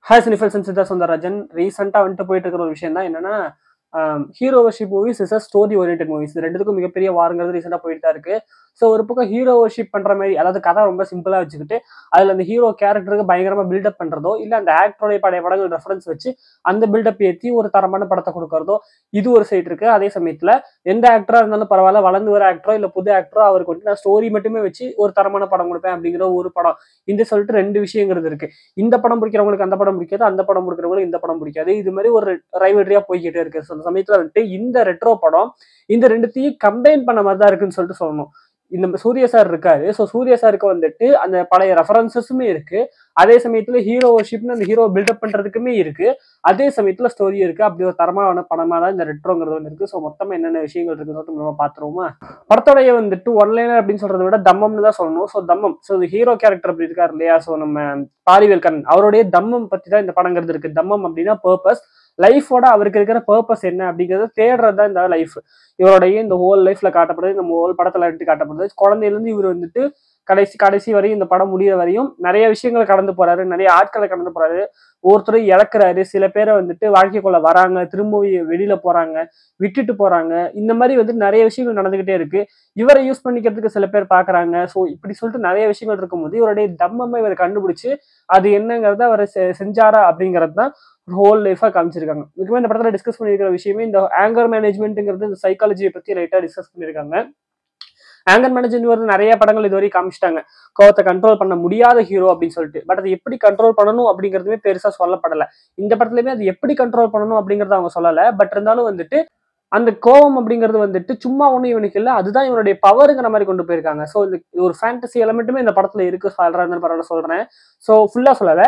Hi சினிஃபல் Siddha Sundararajan. ரீசெண்டாக வந்துட்டு போயிட்டு இருக்கிற ஒரு விஷயம் தான் என்னன்னா, hero worship movies is story oriented movies. இது ரெண்டுத்துக்கும் மிகப்பெரிய வாருங்கிறது ரீசெண்டாக போயிட்டு தான் இருக்கு. ஸோ ஒரு பக்கம் ஹீரோ வர்ஷிப் பண்ற மாதிரி, அதாவது கதை ரொம்ப சிம்பிளா வச்சுக்கிட்டு அதுல அந்த ஹீரோ கேரக்டருக்கு பயங்கரமா பில்டப் பண்றதோ, இல்ல அந்த ஆக்டருடைய பழைய படங்கள் ரெஃபரன்ஸ் வச்சு அந்த பில்டப் ஏற்றி ஒரு தரமான படத்தை கொடுக்கறதோ, இது ஒரு சைட் இருக்கு. அதே சமயத்துல எந்த ஆக்டரா இருந்தாலும் பரவாயில்ல, வளர்ந்து வர ஆக்டரோ இல்ல புது ஆக்டரோ அவருக்கு வந்து நான் ஸ்டோரி மட்டுமே வச்சு ஒரு தரமான படம் கொடுப்பேன் அப்படிங்கிற ஒரு படம். இந்த சொல்லிட்டு ரெண்டு விஷயங்கிறது இருக்கு. இந்த படம் பிடிக்கிறவங்களுக்கு அந்த படம் பிடிக்காது, அந்த படம் பிடிக்கிறவங்களுக்கு இந்த படம் பிடிக்காது. இது மாதிரி ஒரு ரைவல்ரியா போய்கிட்டே இருக்கு. அந்த சமயத்துல வந்துட்டு இந்த ரெட்ரோ படம் இந்த ரெண்டுத்தையும் கம்பைன் பண்ண மாதிரி தான் இருக்குன்னு சொல்லிட்டு சொல்லணும். இந்த சூர்யா சார் இருக்காரு. ஸோ சூர்யா சாருக்கு வந்துட்டு அந்த பழைய ரெஃபரன்சஸுமே இருக்கு. அதே சமயத்துல ஹீரோ வர்ஷிப்னு அந்த ஹீரோ பில்டப் பண்றதுக்குமே இருக்கு. அதே சமயத்துல ஸ்டோரி இருக்கு. அப்படி ஒரு தரமான படமா தான் இந்த ரெட்ரோங்கிறது வந்து இருக்கு. ஸோ மொத்தமா என்னென்ன விஷயங்கள் இருக்குன்னு சொல்லிட்டு நம்ம பாத்துருவோமா? படத்தோடைய வந்துட்டு ஒன்லைனர் அப்படின்னு சொல்றதை விட தம்மம்னு தான் சொல்லணும். ஸோ தம்மம், ஸோ ஹீரோ கேரக்டர் அப்படி இருக்காரு இல்லையா? ஸோ நம்ம பாரிவேல் கண்ணன் அவருடைய தம்மம் பத்தி தான் இந்த படங்கிறது இருக்கு. தம்மம் அப்படின்னா பர்பஸ், லைஃபோட அவருக்கு இருக்கிற பர்பஸ் என்ன அப்படிங்கறத தேடுறது தான் இந்த லைஃப். இவருடைய இந்த ஹோல் லைஃப்ல காட்டப்படுது, இந்த ஹோல் படத்துல வந்துட்டு காட்டப்படுது. குழந்தையில இருந்து இவர் வந்துட்டு கடைசி வரையும், இந்த படம் முடிகிற வரையும் நிறைய விஷயங்கள் கடந்து போறாரு, நிறைய ஆட்களை கடந்து போறாரு, ஒவ்வொருத்தரும் இழக்கிறாரு. சில பேரை வந்துட்டு வாழ்க்கைக்குள்ள வராங்க, திரும்ப வெளியில போறாங்க, விட்டுட்டு போறாங்க. இந்த மாதிரி வந்து நிறைய விஷயங்கள் நடந்துகிட்டே இருக்கு. இவரை யூஸ் பண்ணிக்கிறதுக்கு சில பேர் பாக்குறாங்க. ஸோ இப்படி சொல்லிட்டு நிறைய விஷயங்கள் இருக்கும்போது இவருடைய தம்மமை இவர் கண்டுபிடிச்சு அது என்னங்கிறத அவர் செஞ்சாரா அப்படிங்கிறது தான் ஹோல் லைஃபா காமிச்சிருக்காங்க. இதுக்குமே இந்த படத்துல டிஸ்கஸ் பண்ணிருக்கிற விஷயமே இந்த ஆங்கர் மேனேஜ்மெண்ட்ங்கிறது, இந்த சைக்காலஜியை பத்தி லைட்டா டிஸ்கஸ் பண்ணிருக்காங்க. ஆங்கர் மேனேஜ்மெண்ட் வந்து நிறைய படங்கள் இதுவரை காமிச்சிட்டாங்க, கோவத்தை கண்ட்ரோல் பண்ண முடியாத ஹீரோ அப்படின்னு சொல்லிட்டு. பட் அது எப்படி கண்ட்ரோல் பண்ணணும் அப்படிங்கிறதுமே பெருசா சொல்லப்படல. இந்த படத்துலயுமே அது எப்படி கண்ட்ரோல் பண்ணணும் அப்படிங்கறத அவங்க சொல்லல. பட் இருந்தாலும் வந்துட்டு அந்த கோவம் அப்படிங்கிறது வந்துட்டு சும்மா ஒண்ணு இவனுக்கு இல்ல, அதுதான் இவனுடைய பவருங்கிற மாதிரி கொண்டு போயிருக்காங்க. ஸோ இது ஒரு ஃபேண்டசி எலமெண்ட்டுமே இந்த படத்துல இருக்கு. சொல்றேன் பரவாயில்ல சொல்றேன். ஸோ ஃபுல்லா சொல்லல,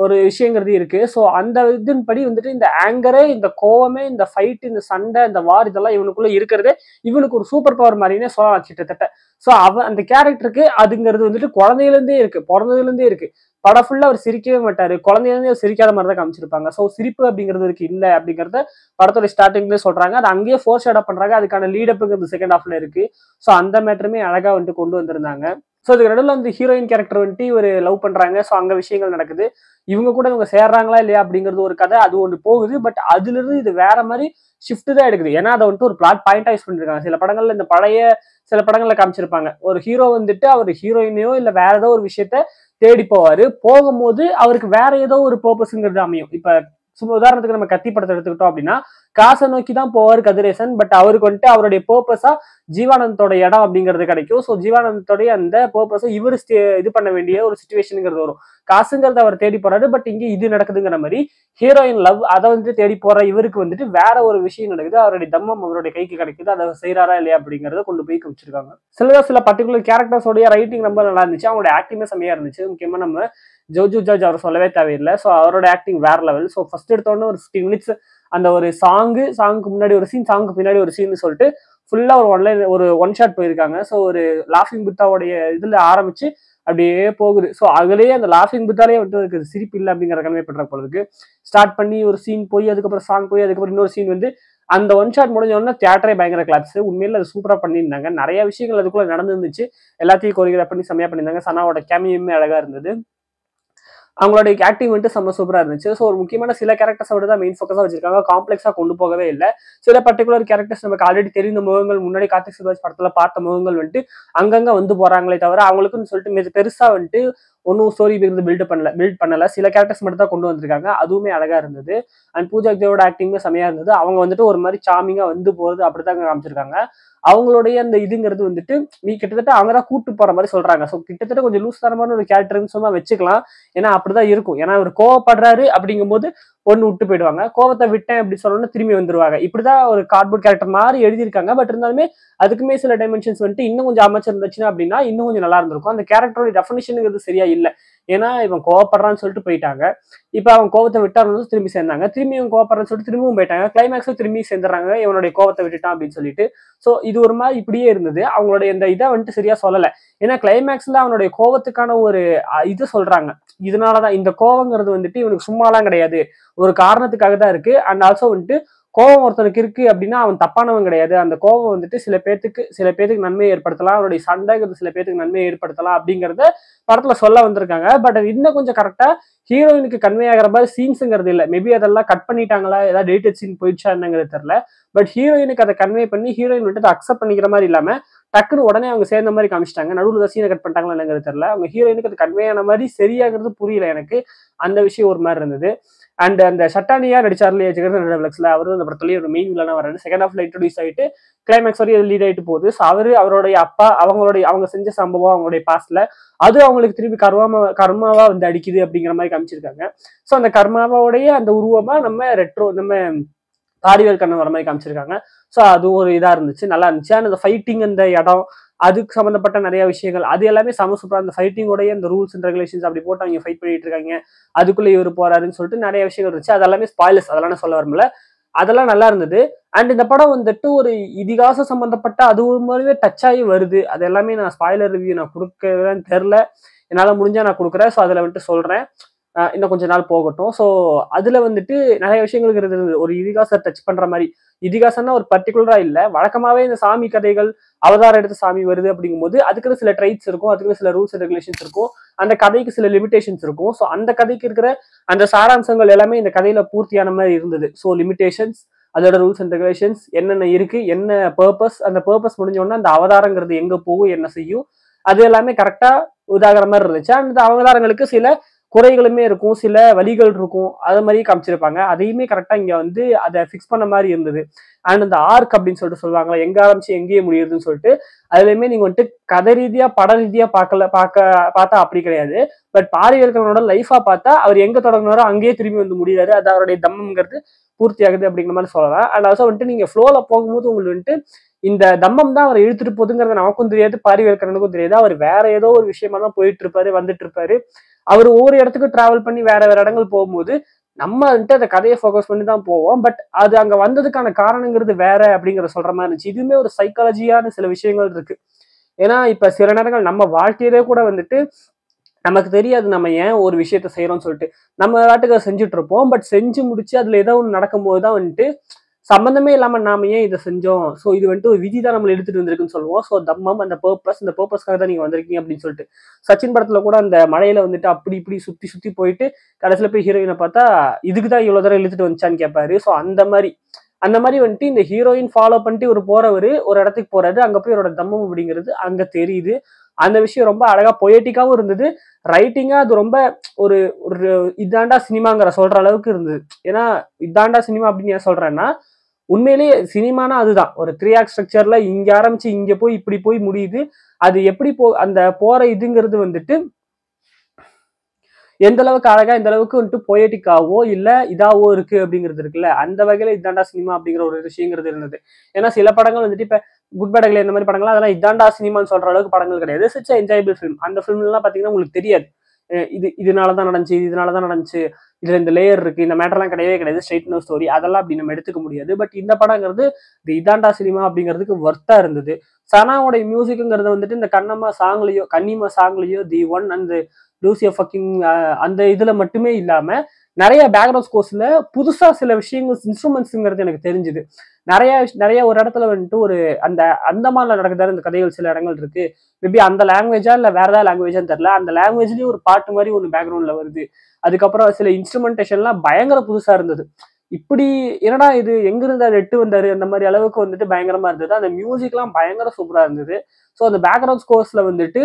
ஒரு விஷயங்கிறது இருக்கு. ஸோ அந்த இதன்படி வந்துட்டு இந்த ஆங்கரே, இந்த கோவமே, இந்த ஃபைட், இந்த சண்டை, இந்த வார், இதெல்லாம் இவனுக்குள்ள இருக்கிறதே இவனுக்கு ஒரு சூப்பர் பவர் மாதிரினே சொல்லலாம் கிட்டத்தட்ட. ஸோ அந்த கேரக்டருக்கு அதுங்கிறது வந்துட்டு குழந்தையில இருந்தே இருக்கு, பிறந்ததுல இருந்தே இருக்கு. படம் ஃபுல்லா அவர் சிரிக்கவே மாட்டாரு, குழந்தையிலேருந்து அவர் சிரிக்காத மாதிரி தான் காமிச்சிருப்பாங்க. ஸோ சிரிப்பு அப்படிங்கிறது இருக்கு இல்ல அப்படிங்கறத படத்தோட ஸ்டார்டிங்லேயே சொல்றாங்க. அது அங்கேயே ஃபோர் ஷேட் அப் பண்றாங்க. அதுக்கான லீடப்புங்கிறது செகண்ட் ஹாஃப்ல இருக்கு. ஸோ அந்த மேட்டருமே அழகா வந்துட்டு கொண்டு வந்திருந்தாங்க. ஸோ இதுக்கு நடுவில் வந்து ஹீரோயின் கேரக்டர் வந்துட்டு ஒரு லவ் பண்றாங்க. ஸோ அங்க விஷயங்கள் நடக்குது. இவங்க கூட இவங்க சேர்றாங்களா இல்லையா அப்படிங்கிறது ஒரு கதை, அது ஒன்று போகுது. பட் அதுல இருந்து இது வேற மாதிரி ஷிஃப்ட் தான் எடுக்குது. ஏன்னா அதை வந்துட்டு ஒரு பிளாட் பாயிண்டா யூஸ் பண்ணிருக்காங்க. சில படங்கள்ல காமிச்சிருப்பாங்க, ஒரு ஹீரோ வந்துட்டு அவர் ஹீரோயினையோ இல்ல வேற ஏதோ ஒரு விஷயத்த தேடி போவாரு. போகும்போது அவருக்கு வேற ஏதோ ஒரு பர்பஸ்ங்கிறது அமையும். இப்ப சும்மா உதாரணத்துக்கு நம்ம கத்தி படத்தை எடுத்துக்கிட்டோம் அப்படின்னா, காசை நோக்கி தான் போவார் கதிரேசன். பட் அவருக்கு வந்துட்டு அவருடைய பர்பஸா ஜீவானந்தோட இடம் அப்படிங்கிறது கிடைக்கும். ஸோ ஜீவானந்தோடைய அந்த பர்பஸை இவர் இது பண்ண வேண்டிய ஒரு சுச்சுவேஷனுங்கிறது வரும். காசுங்கிறத அவர் தேடி போறாரு. பட் இங்க இது நடக்குதுங்கிற மாதிரி ஹீரோயின் லவ் அதை வந்துட்டு தேடி போற இவருக்கு வந்துட்டு வேற ஒரு விஷயம் நடக்குது. அவருடைய தம்மம் அவருடைய கைக்கு கிடைக்குது. அதை செய்யறாரா இல்லையா அப்படிங்கறத கொண்டு போய் வச்சிருக்காங்க. சில பர்டிகுலர் கேரக்டர்ஸோடைய ரைட்டிங் ரொம்ப நல்லா இருந்துச்சு. அவங்களோட ஆக்டிங்கே செம்மையா இருந்துச்சு. முக்கியமா நம்ம ஜோஜு ஜார்ஜ் அவர் சொல்லவே தேவையில்லை. ஸோ அவரோட ஆக்டிங் வேற லெவல். ஸோ ஃபர்ஸ்ட் எடுத்தோடனே ஒரு 15 மினிட்ஸ் அந்த ஒரு சாங்குக்கு முன்னாடி ஒரு சீன், சாங்குக்கு பின்னாடி ஒரு சீன் சொல்லிட்டு ஃபுல்லா ஒரு ஒன் ஷாட் போயிருக்காங்க. ஸோ ஒரு லாஃபிங் புத்தாவுடைய இதுல ஆரம்பிச்சு அப்படியே போகுது. ஸோ அதுலயே அந்த லாஃபிங் புத்தாலே வந்துட்டு இருக்குது, சிரிப்பு இல்லை அப்படிங்கிற கன்வே பண்ற போறதுக்கு ஸ்டார்ட் பண்ணி ஒரு சீன் போய் அதுக்கப்புறம் சாங் போய் அதுக்கப்புறம் இன்னொரு சீன் வந்து அந்த ஒன் ஷாட் முடிஞ்ச உடனே தியேட்டரே பயங்கர கிளாப்ஸ். உண்மையில அது சூப்பரா பண்ணியிருந்தாங்க. நிறைய விஷயங்கள் அதுக்குள்ள நடந்துருந்துச்சு. எல்லாத்தையும் கோரியோகிராஃப் பண்ணி செம்மையா பண்ணியிருந்தாங்க. சனாவோட கேமியுமே அழகா இருந்தது. அவங்களோட ஆக்டிங் வந்துட்டு செம்ம சூப்பரா இருந்துச்சு. ஸோ ஒரு முக்கியமான சில கேரக்டர்ஸ் மட்டும் தான் மெயின் ஃபோக்கஸா வச்சிருக்காங்க. காம்ப்ளெக்ஸா கொண்டு போகவே இல்லை. சில பர்டிகுலர் கேரக்டர்ஸ் நமக்கு ஆல்ரெடி தெரிந்த முகங்கள், முன்னாடி கார்த்திக் சுப்ராஜ் படத்துல பார்த்த முகங்கள் வந்துட்டு அங்கங்க வந்து போறாங்களே தவிர அவங்களுக்குன்னு சொல்லிட்டு பெருசா வந்துட்டு ஒன்னும் ஸ்டோரி பில்ட் பண்ணல. சில கேரக்டர்ஸ் மட்டும் தான் கொண்டு வந்திருக்காங்க. அதுவுமே அழகா இருந்தது. அண்ட் பூஜா ஹெக்டேவோட ஆக்டிங்குமே செமையா இருந்தது. அவங்க வந்துட்டு ஒரு மாதிரி சாமிங்கா வந்து போறது அப்படித்தாங்க காமிச்சிருக்காங்க. அவங்களுடைய அந்த இதுங்கிறது வந்துட்டு கிட்டத்தட்ட அவங்கதான் கூட்டு போற மாதிரி சொல்றாங்க. ஸோ கிட்டத்தட்ட கொஞ்சம் லூஸ் தரமான ஒரு கேரக்டர்னு சொன்னா வச்சுக்கலாம். ஏன்னா அப்படிதான் இருக்கும். ஏன்னா அவர் கோவப்படுறாரு அப்படிங்கும் போது ஒண்ணு விட்டு போயிடுவாங்க, கோவத்தை விட்டேன் அப்படி சொல்லணும்னு திரும்பி வந்துருவாங்க. இப்படிதான் ஒரு கார்ட்போர்ட் கேரக்டர் மாதிரி எழுதியிருக்காங்க. பட் இருந்தாலுமே அதுக்குமே சில டைமென்ஷன்ஸ் வந்துட்டு இன்னும் கொஞ்சம் அமைச்சிருந்துச்சுன்னா அப்படின்னா இன்னும் கொஞ்சம் நல்லா இருந்திருக்கும். அந்த கேரக்டரோட டெஃபினிஷனுங்கிறது சரியா இல்லை. ஏன்னா இவன் கோவப்படுறான்னு சொல்லிட்டு போயிட்டாங்க. இப்ப அவன் கோவத்தை விட்டாருன்னு திரும்பி சேர்ந்தாங்க. திரும்பி இவன் கோவப்படுறான்னு சொல்லிட்டு திரும்பியும் போயிட்டாங்க. கிளைமேக்ஸும் திரும்பி சேர்ந்துடுறாங்க, இவனுடைய கோவத்தை விட்டுட்டான் அப்படின்னு சொல்லிட்டு. ஸோ இது ஒரு மாதிரி இப்படியே இருந்தது. அவங்களுடைய இந்த இதை வந்துட்டு சரியா சொல்லலை. ஏன்னா கிளைமேக்ஸ்ல அவனுடைய கோவத்துக்கான ஒரு இது சொல்றாங்க. இதனாலதான் இந்த கோவங்கிறது வந்துட்டு இவனுக்கு சும்மாலாம் கிடையாது, ஒரு காரணத்துக்காக தான் இருக்கு. அண்ட் ஆல்சோ வந்துட்டு கோபம் ஒருத்தனுக்கு இருக்கு அப்படின்னா அவன் தப்பானவன் கிடையாது. அந்த கோபம் வந்துட்டு சில பேத்துக்கு நன்மையை ஏற்படுத்தலாம். அவருடைய சண்டைங்கிறது சில பேத்துக்கு நன்மையை ஏற்படுத்தலாம் அப்படிங்கிறத படத்துல சொல்ல வந்திருக்காங்க. பட் அது இன்னும் கொஞ்சம் கரெக்டா ஹீரோயினுக்கு கன்வே ஆகிற மாதிரி சீன்ஸுங்கிறது இல்லை. மேபி அதெல்லாம் கட் பண்ணிட்டாங்களா, ஏதாவது டேட்டட் சீன் போயிடுச்சா என்னங்கிறது தெரியல. பட் ஹீரோயினுக்கு அதை கன்வே பண்ணி ஹீரோயின் வந்துட்டு அக்செப்ட் பண்ணிக்கிற மாதிரி இல்லாம டக்குன்னு உடனே அவங்க சேர்ந்த மாதிரி காமிச்சிட்டாங்க. நடுவில் சீனை கட் பண்ணிட்டாங்களா என்னங்கிறது தெரியல. அவங்க ஹீரோயினுக்கு அது கன்வே ஆன மாதிரி சரியாகிறது புரியல எனக்கு. அந்த விஷயம் ஒரு மாதிரி இருந்தது. அண்ட் அந்த ஷட்டானியா நடிச்சார்ல ஜெகன் அவரு அந்த படத்துலயே ஒரு மெயின் வில்லனா வராரு. செகண்ட் ஹாஃப்ல இன்ட்ரோடியூஸ் ஆயிட்டு கிளைமேக்ஸ் வரையும் லீட் ஆயிட்டு போகுது. ஸோ அவருடைய அப்பா அவங்க செஞ்ச சம்பவம் அவங்களுடைய பாஸ்ட்ல அது அவங்களுக்கு திருப்பி கர்மாவா வந்து அடிக்குது அப்படிங்கிற மாதிரி காமிச்சிருக்காங்க. ஸோ அந்த கர்மாவோடைய அந்த உருவமா நம்ம பாரிவேல் கண்ணன் வர மாதிரி காமிச்சிருக்காங்க. ஸோ அது ஒரு இதா இருந்துச்சு, நல்லா இருந்துச்சு. அண்ட் அந்த ஃபைட்டிங், அந்த இடம், அதுக்கு சம்பந்தப்பட்ட நிறைய விஷயங்கள் அது எல்லாமே சூப்பரா. அந்த ஃபைட்டிங்கோடைய அந்த ரூல்ஸ் அண்ட் ரெகுலேஷன்ஸ் அப்படி போட்டு அவங்க ஃபைட் பண்ணிட்டு இருக்காங்க. அதுக்குள்ள இவர் போறாருன்னு சொல்லிட்டு நிறைய விஷயங்கள் இருந்துச்சு. அதெல்லாமே ஸ்பாய்லர்ஸ், அதெல்லாம் நான் சொல்ல வரல. அதெல்லாம் நல்லா இருந்தது. அண்ட் இந்த படம் வந்துட்டு ஒரு இதிகாசம் சம்பந்தப்பட்ட அது ஒரு மாதிரியே டச் ஆகி வருது. அது எல்லாமே நான் ஸ்பாய்லர் ரிவ்யூ நான் கொடுக்கறேன்னு தெரியல. என்னால முடிஞ்சா நான் கொடுக்குறேன். ஸோ அதில் வந்துட்டு சொல்றேன். இன்னும் கொஞ்ச நாள் போகட்டும். ஸோ அதுல வந்துட்டு நிறைய விஷயங்களுக்கு இருந்தது. ஒரு இதிகாசம் டச் பண்ற மாதிரி. இதிகாசம்னா ஒரு பர்டிகுலரா இல்லை, வழக்கமாவே இந்த சாமி கதைகள் அவதாரம் எடுத்து சாமி வருது அப்படிங்கும்போது அதுக்குன்னு சில ட்ரைட்ஸ் இருக்கும், அதுக்குன்னு சில ரூல்ஸ் அண்ட் ரெகுலேஷன்ஸ் இருக்கும், அந்த கதைக்கு சில லிமிடேஷன்ஸ் இருக்கும். ஸோ அந்த கதைக்கு இருக்கிற அந்த சாராம்சங்கள் எல்லாமே இந்த கதையில பூர்த்தியான மாதிரி இருந்தது. ஸோ லிமிடேஷன்ஸ், அதோட ரூல்ஸ் அண்ட் ரெகுலேஷன்ஸ் என்னென்ன இருக்கு, என்ன பர்பஸ், அந்த பர்பஸ் முடிஞ்சோடனே அந்த அவதாரங்கிறது எங்க போகும், என்ன செய்யும், அது எல்லாமே கரெக்டா உதாகிற மாதிரி இருந்துச்சு. அந்த அவதாரங்களுக்கு சில குறைகளுமே இருக்கும், சில வழிகள் இருக்கும், அது மாதிரி காமிச்சிருப்பாங்க. அதையுமே கரெக்டா இங்க வந்து அதை ஃபிக்ஸ் பண்ண மாதிரி இருந்தது. அண்ட் அந்த ஆர்க் அப்படின்னு சொல்லிட்டு சொல்லுவாங்களா, எங்க ஆரம்பிச்சு எங்கேயே முடியுதுன்னு சொல்லிட்டு, அதுலயுமே நீங்க வந்துட்டு கதை ரீதியா பட ரீதியா பார்த்தா அப்படி கிடையாது. பட் பாரிவேல்கனோட லைஃபா பார்த்தா அவர் எங்க தொடங்கினாரோ அங்கேயே திரும்பி வந்து முடியாது. அது அவருடைய தம்மம்ங்கிறது பூர்த்தி ஆகுது அப்படிங்கிற மாதிரி சொல்லலாம். அண்ட் ஆல்சோ வந்துட்டு நீங்க ஃப்ளோல போகும்போது உங்களுக்கு வந்துட்டு இந்த தம்மம் தான் அவரை இழுத்துட்டு போகுதுங்கிறது நமக்கும் தெரியாது, பாரிவேல்கனுக்கும் தெரியாது. அவர் வேற ஏதோ ஒரு விஷயமா தான் போயிட்டு இருப்பாரு, வந்துட்டு இருப்பாரு. அவர் ஒவ்வொரு இடத்துக்கும் டிராவல் பண்ணி வேற வேற இடங்கள் போகும்போது நம்ம வந்துட்டு அந்த கதையை ஃபோக்கஸ் பண்ணி தான் போவோம். பட் அது அங்க வந்ததுக்கான காரணங்கிறது வேற அப்படிங்கிற சொல்ற மாதிரி இருந்துச்சு. இதுவுமே ஒரு சைக்காலஜியான சில விஷயங்கள் இருக்கு. ஏன்னா இப்ப சில நேரங்கள் நம்ம வாழ்க்கையிலே கூட வந்துட்டு நமக்கு தெரியாது நம்ம ஏன் ஒரு விஷயத்த செய்யறோம்னு சொல்லிட்டு. நம்ம நாட்டுக்கு செஞ்சுட்டு இருப்போம். பட் செஞ்சு முடிச்சு அதுல ஏதோ ஒன்று நடக்கும்போது தான் வந்துட்டு சம்பந்தமே இல்லாம நாம ஏன் இதை செஞ்சோம், ஸோ இது வந்துட்டு ஒரு விதி தான் நம்மளை எடுத்துட்டு வந்திருக்குன்னு சொல்லுவோம். ஸோ தம்மம் அந்த பர்பஸ், இந்த பர்பஸ்க்காக தான் நீங்க வந்திருக்கீங்க அப்படின்னு சொல்லிட்டு. சச்சின் படத்துல கூட அந்த மழையில வந்துட்டு அப்படி இப்படி சுத்தி சுத்தி போயிட்டு கடைசியில போய் ஹீரோயினை பார்த்தா இதுக்கு தான் இவ்வளவு தூரம் இழுத்துட்டு வந்துச்சான்னு கேட்பாரு. ஸோ அந்த மாதிரி வந்துட்டு இந்த ஹீரோயின் ஃபாலோ பண்ணிட்டு ஒரு போறவரு ஒரு இடத்துக்கு போறாரு, அங்க போய் அவரோட தம்மம் அப்படிங்கிறது அங்க தெரியுது. அந்த விஷயம் ரொம்ப அழகா பொயட்டிக்காவும் இருந்தது. ரைட்டிங்கா அது ரொம்ப ஒரு ஒரு இதாண்டா சினிமாங்கிற சொல்ற அளவுக்கு இருந்தது. ஏன்னா இதாண்டா சினிமா அப்படின்னு ஏன் சொல்றேன்னா, உண்மையிலேயே சினிமானா அதுதான். ஒரு 3 ஆக்ட் ஸ்ட்ரக்சர்ல இங்க ஆரம்பிச்சு இங்க போய் இப்படி போய் முடியுது. அது எப்படி அந்த போற இதுங்கிறது வந்துட்டு எந்த அளவுக்கு அழகா, இந்த அளவுக்கு வந்துட்டு பொயட்டிக்காவோ இல்ல இதாவோ இருக்கு அப்படிங்கிறது இருக்குல்ல, அந்த வகையில இதாண்டா சினிமா அப்படிங்கிற ஒரு விஷயங்கிறது இருந்தது. ஏன்னா சில படங்கள் வந்துட்டு இப்ப குட் பேட் இந்த மாதிரி படங்கள் அதெல்லாம் இதாண்டா சினிமான்னு சொல்ற அளவுக்கு படங்கள் கிடையாது. Such enjoyable film. அந்த ஃபிலிம்லாம் பாத்தீங்கன்னா உங்களுக்கு தெரியாது இதனாலதான் நடந்துச்சு, இதுல இந்த லேயர் இருக்கு, இந்த மேட்டர்லாம் கிடையவே கிடையாது, ஸ்ட்ரெயிட் நோ ஸ்டோரி, அதெல்லாம் அப்படி நம்ம எடுத்துக்க முடியாது. பட் இந்த படங்கிறது இதாண்டா சினிமா அப்படிங்கிறதுக்கு ஒர்த்தா இருந்தது. சனாவோட மியூசிக்குங்கிறது வந்துட்டு இந்த கன்னிமா சாங்லயோ the one and Lucia fucking அந்த இதுல மட்டுமே இல்லாம நிறைய பேக்ரவுண்ட் ஸ்கோர்ஸ்ல புதுசா சில விஷயங்கள் இன்ஸ்ட்ருமெண்ட்ஸுங்கிறது எனக்கு தெரிஞ்சுது. நிறைய ஒரு இடத்துல வந்துட்டு ஒரு அந்த அந்தமான்ல நடக்குதாரு இந்த கதைகள் சில இடங்கள் இருக்கு. மேபி அந்த லாங்குவேஜா இல்ல வேற ஏதாவது லாங்குவேஜான்னு தெரியல. அந்த லாங்குவேஜ்லயும் ஒரு பாட்டு மாதிரி ஒன்று பேக்ரவுண்ட்ல வருது. அதுக்கப்புறம் சில இன்ஸ்ட்ருமெண்டேஷன்லாம் பயங்கர புதுசா இருந்தது. இப்படி என்னடா இது எங்க இருந்தாரு எட்டு வந்தாரு அந்த மாதிரி அளவுக்கு வந்துட்டு பயங்கரமா இருந்தது. அந்த மியூசிக்லாம் பயங்கர சூப்பரா இருந்தது. ஸோ அந்த பேக்ரவுண்ட் ஸ்கோர்ஸ்ல வந்துட்டு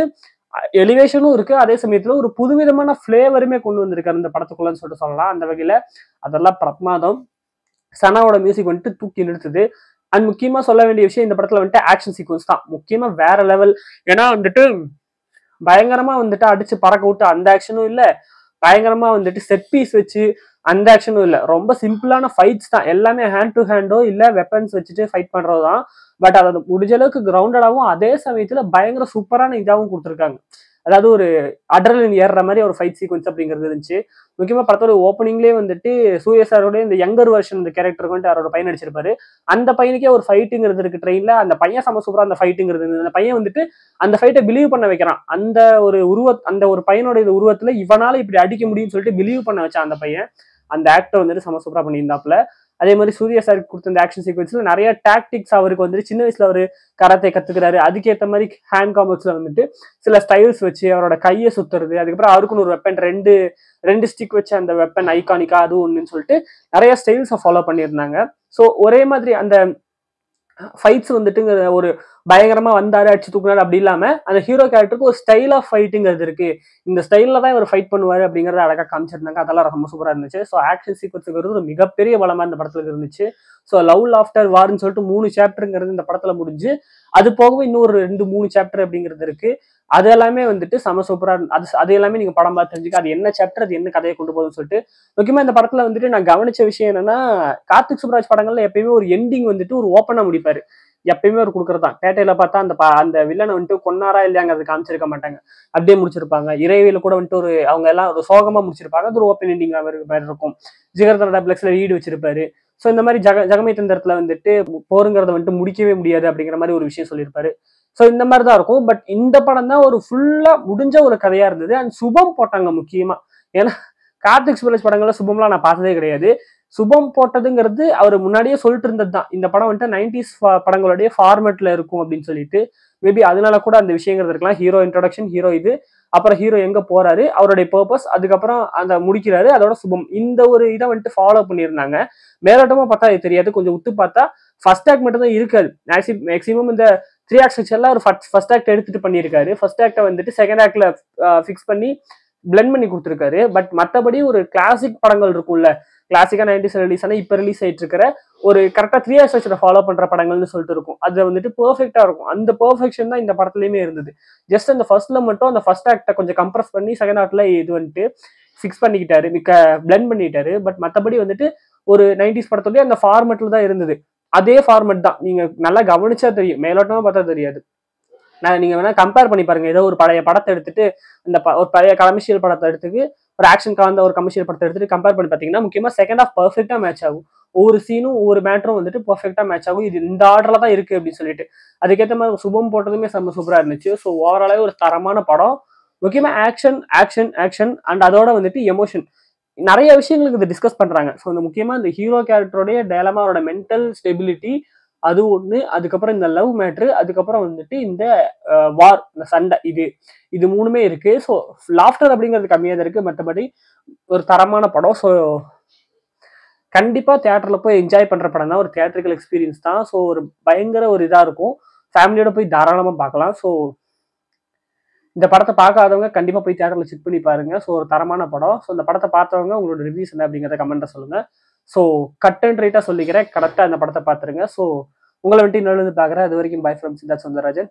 எலிவேஷனும் இருக்கு, அதே சமயத்துல ஒரு புதுவிதமான பிளேவருமே கொண்டு வந்திருக்காரு இந்த படத்துக்குள்ளன்னு சொல்லிட்டு சொல்லலாம். அந்த வகையில அதெல்லாம் பிரமாதம். சனாவோட மியூசிக் வந்துட்டு தூக்கி நிறுத்துது. அண்ட் முக்கியமா சொல்ல வேண்டிய விஷயம் இந்த படத்துல வந்துட்டு ஆக்ஷன் சீக்வன்ஸ் தான் முக்கியமா வேற லெவல். ஏன்னா வந்துட்டு பயங்கரமா வந்துட்டு அடிச்சு பறக்க விட்டு அந்த ஆக்ஷனும் இல்ல, பயங்கரமா வந்துட்டு செட் பீஸ் வச்சு அந்த ஆக்ஷனும் இல்ல. ரொம்ப சிம்பிளான ஃபைட்ஸ் தான் எல்லாமே, ஹேண்ட் டு ஹேண்டோ இல்ல வெப்பன்ஸ் வச்சுட்டு ஃபைட் பண்றதுதான். பட் அதை முடிஞ்ச அளவுக்கு கிரவுண்டடாகவும் அதே சமயத்துல பயங்கர சூப்பரான இதாகவும் கொடுத்துருக்காங்க. அதாவது ஒரு அட்ரலின் ஏறுற மாதிரி ஒரு ஃபைட் சீக்வன்ஸ் அப்படிங்கிறது இருந்துச்சு. முக்கியமா படத்தோட ஓப்பனிங்லேயே வந்துட்டு சூர்யா சாரோட இந்த யங்கர் வெர்ஷன் இந்த கேரக்டருக்கு வந்துட்டு அவரோட பையன் நடிச்சிருப்பாரு. அந்த பையனுக்கே ஒரு ஃபைட்டுங்கிறது இருக்கு ட்ரெயின்ல. அந்த பையன் சம சூப்பரா அந்த ஃபைட்டுங்கிறது இருந்தது. அந்த பையன் வந்துட்டு அந்த ஃபைட்டை பிலீவ் பண்ண வைக்கிறான். அந்த ஒரு பையனோட இது உருவத்துல இவனால இப்படி அடிக்க முடியும்னு சொல்லிட்டு பிலீவ் பண்ண வச்சான் அந்த பையன். அந்த ஆக்டர் வந்துட்டு சம சூப்பரா பண்ணியிருந்தாப்புல. அதே மாதிரி சூர்யா சார் கொடுத்த இந்த ஆக்ஷன் சீக்வன்ஸ்ல நிறைய டாக்டிக்ஸ் அவருக்கு வந்துட்டு சின்ன வயசுல அவரு கராத்தே கத்துக்கிறாரு. அதுக்கேற்ற மாதிரி ஹேண்ட் காம்பட்ஸ்ல வந்துட்டு சில ஸ்டைல்ஸ் வச்சு அவரோட கையை சுத்துறது, அதுக்கப்புறம் அவருக்குன்னு ஒரு வெப்பன் ரெண்டு ஸ்டிக் வச்சு அந்த வெப்பன் ஐகானிக்கா அது ஒண்ணுன்னு சொல்லிட்டு நிறைய ஸ்டைல்ஸை ஃபாலோ பண்ணியிருந்தாங்க. ஸோ ஒரே மாதிரி அந்த ஃபைட்ஸ் வந்துட்டு ஒரு பயங்கரமா வந்தாரு அடிச்சு தூக்குனாரு அப்படி இல்லாம அந்த ஹீரோ கேரக்டருக்கு ஒரு ஸ்டைல் ஆஃப் ஃபைட்டுங்கிறது இருக்கு. இந்த ஸ்டைல்ல தான் இவர் ஃபைட் பண்ணுவாரு அப்படிங்கறத அழகா காமிச்சிருந்தாங்க. அதெல்லாம் ரொம்ப சூப்பரா இருந்துச்சு. ஸோ ஆக்ஷன் சீக்வன்ஸுங்கிறது ஒரு மிகப்பெரிய பலமா இந்த படத்துல இருந்துச்சு. ஸோ லவ் லாஃப்டர் வார்ன்னு சொல்லிட்டு 3 சாப்டருங்கிறது இந்த படத்துல முடிஞ்சு, அது போகவே இன்னொரு 2-3 சாப்டர் அப்படிங்கிறது இருக்கு. அது எல்லாமே வந்துட்டு செம சூப்பரா அது எல்லாமே நீங்க படம் பார்த்து தெரிஞ்சுக்க அது என்ன சாப்டர், அது என்ன கதையை கொண்டு போகுதுன்னு சொல்லிட்டு. முக்கியமா இந்த படத்துல வந்துட்டு நான் கவனிச்ச விஷயம் என்னன்னா, கார்த்திக் சுப்ராஜ் படங்கள்ல எப்பயுமே ஒரு எண்டிங் வந்துட்டு ஒரு ஓப்பனா முடிப்பாரு. எப்பயுமே ஒரு கொடுக்கறது தான். பேட்டையில பார்த்தா அந்த வில்லனை வந்துட்டு கொன்னாரா இல்லையாங்கிறது காமிச்சிருக்க மாட்டாங்க, அப்படியே முடிச்சிருப்பாங்க. இறைவியில கூட வந்துட்டு அவங்க எல்லாம் ஒரு சோகமா முடிச்சிருப்பாங்க. அது ஒரு ஓப்பன் எண்டிங் மாதிரி இருக்கும். ஜிகர்தண்டா டப்ளெக்ஸ்ல லீடு வச்சிருப்பாரு. ஸோ இந்த மாதிரி ஜகமை தந்திரத்துல வந்துட்டு போருங்கிறத வந்துட்டு முடிக்கவே முடியாது அப்படிங்கிற மாதிரி ஒரு விஷயம் சொல்லியிருப்பாரு. ஸோ இந்த மாதிரி தான் இருக்கும். பட் இந்த படம் தான் ஒரு ஃபுல்லா முடிஞ்ச ஒரு கதையா இருந்தது. அண்ட் சுபம் போட்டாங்க முக்கியமா. ஏன்னா கார்த்திக் சுப்ராஜ் படங்கள்ல சுபம்லாம் நான் பார்த்ததே கிடையாது. சுபம் போட்டதுங்கிறது அவர் முன்னாடியே சொல்லிட்டு இருந்தது தான். இந்த படம் வந்துட்டு 90s படங்களுடைய ஃபார்மேட்ல இருக்கும் அப்படின்னு சொல்லிட்டு. மேபி அதனால கூட அந்த விஷயங்கிறது இருக்கலாம். ஹீரோ இன்ட்ரோடக்ஷன், ஹீரோ இது, அப்புறம் ஹீரோ எங்க போறாரு, அவருடைய பர்பஸ், அதுக்கப்புறம் அந்த முடிக்கிறாரு, அதோட சுபம். இந்த ஒரு இதை வந்துட்டு ஃபாலோ பண்ணியிருந்தாங்க. மேலோட்டமா பார்த்தா அது தெரியாது. கொஞ்சம் உத்து பார்த்தா ஃபர்ஸ்ட் ஆக்ட் மட்டும் தான் இருக்காது. மேக்சிமம் இந்த 3 ஆக்ட் ஸ்ட்ரக்சர்ல ஒரு ஃபர்ஸ்ட் ஆக்ட் எடுத்துட்டு பண்ணியிருக்காரு. ஃபர்ஸ்ட் ஆக்டை வந்துட்டு செகண்ட் ஆக்ட்ல ஃபிக்ஸ் பண்ணி பிளெண்ட் பண்ணி கொடுத்துருக்காரு. பட் மற்றபடி ஒரு கிளாசிக் படங்கள் இருக்கும்ல, கிளாசிக்கா 90s ரிலீஸ் ஆனா இப்ப ரிலீஸ் ஆயிட்டு இருக்கிற ஒரு கரெக்டா 3 ஆக்ட் ஸ்ட்ரக்சரை ஃபாலோ பண்ற படங்கள்னு சொல்லிட்டு இருக்கும். அது வந்துட்டு பெர்ஃபெக்டா இருக்கும். அந்த பெர்ஃபெக்ஷன் தான் இந்த படத்துலயுமே இருந்தது. ஜஸ்ட் அந்த ஃபர்ஸ்ட்ல மட்டும் அந்த ஃபர்ஸ்ட் ஆக்டை கொஞ்சம் கம்ப்ரஸ் பண்ணி செகண்ட் ஆக்ட்ல இது வந்துட்டு ஃபிக்ஸ் பண்ணிக்கிட்டாரு, பிளெண்ட் பண்ணிட்டாரு. பட் மற்றபடி வந்துட்டு ஒரு 90s படத்துலயே அந்த ஃபார்மெட்ல தான் இருந்தது. அதே ஃபார்மெட் தான். நீங்க நல்லா கவனிச்சா தெரியும், மேலோட்டமா பார்த்தா தெரியாது. நீங்க வேணா கம்பேர் பண்ணி பாருங்க. ஏதோ ஒரு பழைய படத்தை எடுத்துட்டு ஒரு பழைய கமர்ஷியல் படத்தை எடுத்துட்டு ஒரு ஆக்ஷன் கலந்த ஒரு கமர்ஷியல் படத்தை எடுத்துட்டு கம்பேர் பண்ணி பாத்தீங்கன்னா முக்கியமா செகண்ட் ஆஃப் பெர்ஃபெக்டா மேட்ச் ஆகும். ஒவ்வொரு சீனும் ஒவ்வொரு மேட்டரும் வந்துட்டு பெர்ஃபெக்டா மேட்ச் ஆகும். இது இந்த ஆர்டர்ல தான் இருக்கு அப்படின்னு சொல்லிட்டு அதுக்கேற்ற மாதிரி சுபம் போட்டதுமே செம்ம சூப்பரா இருந்துச்சு. ஸோ ஓவராலாவே ஒரு தரமான படம். முக்கியமா ஆக்ஷன் ஆக்ஷன் ஆக்ஷன் அண்ட் அதோட வந்துட்டு எமோஷன் நிறைய விஷயங்களுக்கு இது டிஸ்கஸ் பண்றாங்க. ஸோ இந்த முக்கியமா இந்த ஹீரோ கேரக்டருடைய டயலமா, அவரோட மென்டல் ஸ்டெபிலிட்டி, அது ஒண்ணு, அதுக்கப்புறம் இந்த லவ் மேட்ரு, அதுக்கப்புறம் வந்துட்டு இந்த வார், இந்த சண்டை, இது மூணுமே இருக்கு. ஸோ லாஃப்டர் அப்படிங்கிறது கம்மியாக தான் இருக்கு. மற்றபடி ஒரு தரமான படம். ஸோ கண்டிப்பா தியேட்டர்ல போய் என்ஜாய் பண்ற படம் தான். ஒரு தியேட்டரிக்கல் எக்ஸ்பீரியன்ஸ் தான். ஸோ ஒரு பயங்கர ஒரு இதா இருக்கும். ஃபேமிலியோட போய் தாராளமா பார்க்கலாம். ஸோ இந்த படத்தை பார்க்காதவங்க கண்டிப்பா போய் தியேட்டர்ல செக் பண்ணி பாருங்க. ஸோ ஒரு தரமான படம். ஸோ இந்த படத்தை பார்த்தவங்க உங்களோட ரிவ்யூஸ் என்ன அப்படிங்கிறத கமெண்ட்ல சொல்லுங்க. ஸோ கட் அண்ட் ரைட்டா சொல்லிக்கிறேன், கரெக்டா இந்த படத்தை பார்த்துருங்க. ஸோ உங்களை வந்துட்டு இன்னொரு பார்க்குறேன். அது வரைக்கும் பை ஃப்ரம் சித்தார்த் சுந்தரராஜன்.